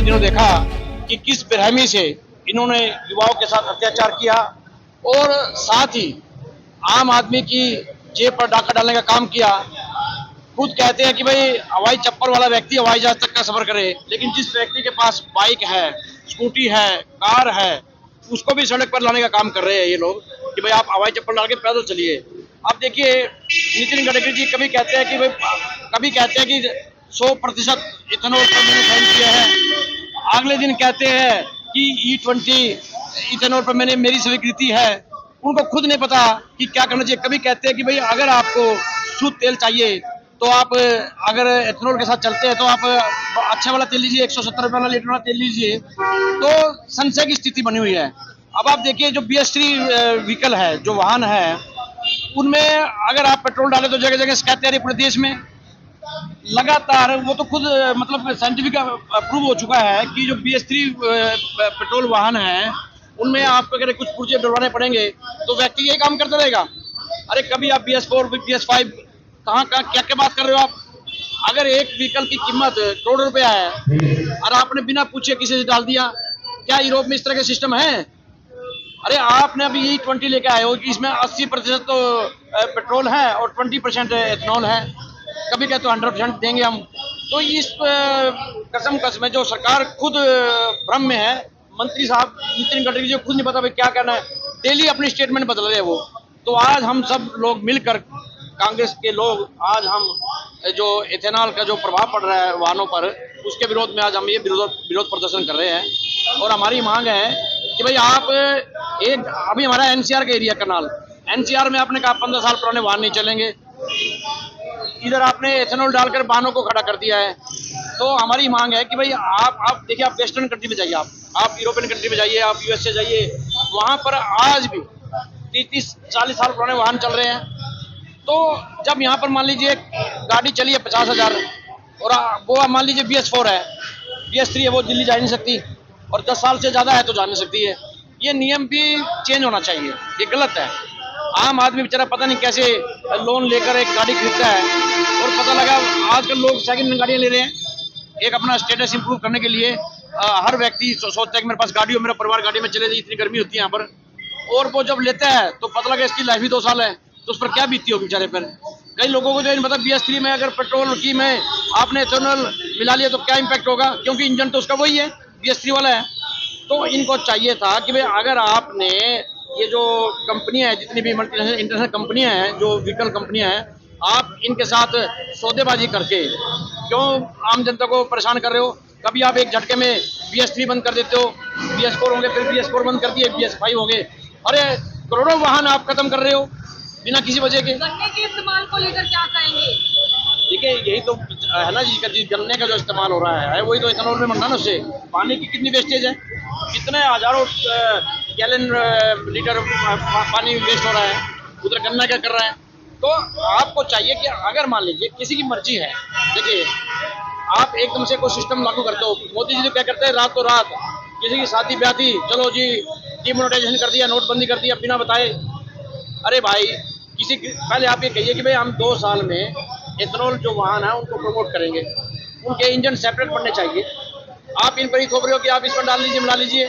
दिनों देखा कि किस बेरहमी से इन्होंने युवाओं के साथ अत्याचार किया और साथ ही आम आदमी की जेब पर डाका डालने का काम किया। खुद कहते हैं कि भाई हवाई चप्पल वाला व्यक्ति हवाई जहाज तक का सफर करे, लेकिन जिस व्यक्ति के पास बाइक है, स्कूटी है, कार है, उसको भी सड़क पर लाने का काम कर रहे हैं ये लोग कि भाई आप हवाई चप्पल डाल के पैदल चलिए। अब देखिए, नितिन गडकरी जी कभी कहते हैं कि भाई, कभी कहते हैं कि 100% इथेनॉल पर मैंने साइन किया है, अगले दिन कहते हैं कि E20 इथेनॉल पर मैंने मेरी स्वीकृति है। उनको खुद नहीं पता कि क्या करना चाहिए। कभी कहते हैं कि भाई अगर आपको शुद्ध तेल चाहिए तो आप अगर एथेनॉल के साथ चलते हैं तो आप अच्छा वाला तेल लीजिए, 170 रुपये वाला लीटर वाला तेल लीजिए। तो संशय की स्थिति बनी हुई है। अब आप देखिए, जो BS3 व्हीकल है, जो वाहन है, उनमें अगर आप पेट्रोल डालें तो जगह जगह शिकायतें आ रही पूरे देश में लगातार। वो तो खुद मतलब साइंटिफिक प्रूव हो चुका है कि जो BS3 पेट्रोल वाहन है, उनमें आपको अगर कुछ पुर्जे डलवाने पड़ेंगे तो व्यक्ति यही काम करता रहेगा। अरे कभी आप BS4 BS5 कहाँ क्या क्या बात कर रहे हो आप? अगर एक व्हीकल की कीमत करोड़ रुपया है और आपने बिना पूछे किसी से डाल दिया, क्या यूरोप में इस तरह के सिस्टम है? अरे आपने अभी E20 लेके आए हो कि इसमें 80% तो पेट्रोल है और 20% एथेनॉल है। कभी कहते हो 100% देंगे हम। तो इस कसम जो सरकार खुद भ्रम में है। मंत्री साहब नितिन गडकरी जी खुद नहीं पता भाई क्या करना है, डेली अपनी स्टेटमेंट बदल रहे हैं वो। तो आज हम सब लोग मिलकर, कांग्रेस के लोग, आज हम जो इथेनॉल का जो प्रभाव पड़ रहा है वाहनों पर, उसके विरोध में आज हम ये विरोध प्रदर्शन कर रहे हैं। और हमारी मांग है कि भाई आप अभी हमारा NCR का एरिया करनाल, NCR में आपने कहा 15 साल पुराने वाहन नहीं चलेंगे। इधर आपने एथेनॉल डालकर वाहनों को खड़ा कर दिया है। तो हमारी मांग है कि भाई आप देखिए, आप वेस्टर्न कंट्री में जाइए, आप यूरोपियन कंट्री में जाइए, आप USA जाइए, वहाँ पर आज भी 30-40 साल पुराने वाहन चल रहे हैं। तो जब यहाँ पर मान लीजिए गाड़ी चली है 50,000 और वो मान लीजिए BS4 है, BS3 है, वो दिल्ली जा नहीं सकती, और 10 साल से ज़्यादा है तो जा नहीं सकती है। ये नियम भी चेंज होना चाहिए, ये गलत है। आम आदमी बेचारा पता नहीं कैसे लोन लेकर एक गाड़ी खरीदता है, और पता लगा आजकल लोग सेकंड हैंड गाड़ियाँ ले रहे हैं एक अपना स्टेटस इंप्रूव करने के लिए। हर व्यक्ति सोचता है कि मेरे पास गाड़ी हो, मेरा परिवार गाड़ी में चले जाए, इतनी गर्मी होती है यहाँ पर। और वो जब लेता है तो पता लगा इसकी लाइफ ही 2 साल है, तो उस पर क्या बीतती होगी बेचारे पर। कई लोगों को जो नहीं पता, BS3 में अगर पेट्रोल की में आपने एथेनॉल मिला लिया तो क्या इम्पैक्ट होगा, क्योंकि इंजन तो उसका वही है, BS3 वाला है। तो इनको चाहिए था कि भाई अगर आपने ये जो कंपनियां हैं, जितनी भी इंटरनेशनल कंपनियां हैं, जो व्हीकल कंपनियां हैं, आप इनके साथ सौदेबाजी करके क्यों आम जनता को परेशान कर रहे हो? कभी आप एक झटके में BS3 बंद कर देते हो, BS4 होंगे, फिर BS4 बंद कर दिए, BS5 हो गए। अरे करोड़ों वाहन आप खत्म कर रहे हो बिना किसी वजह के। गन्ने के इस्तेमाल को लेकर क्या कहेंगे? देखिए, यही तो है ना जी, गन्ने का जो इस्तेमाल हो रहा है वही तो इथेनॉल में बनना ना। उससे पानी की कितनी वेस्टेज है, कितने हजारों गैलन लीटर पानी वेस्ट हो रहा है, उधर गन्ना क्या कर रहा है। तो आपको चाहिए कि अगर मान लीजिए किसी की मर्जी है, देखिए आप एकदम से कोई सिस्टम लागू करते हो। मोदी जी तो क्या करते हैं, रातों रात किसी की शादी ब्याह थी, चलो जी डिमोनेटाइजेशन कर दिया, नोटबंदी कर दिया बिना बताए। अरे भाई, पहले आप ये कहिए कि भाई हम 2 साल में एथेनॉल जो वाहन है उनको प्रमोट करेंगे, उनके इंजन सेपरेट बनने चाहिए। आप इन पर ही थोप रहे हो कि आप इस पर डाल लीजिए, मिला लीजिए।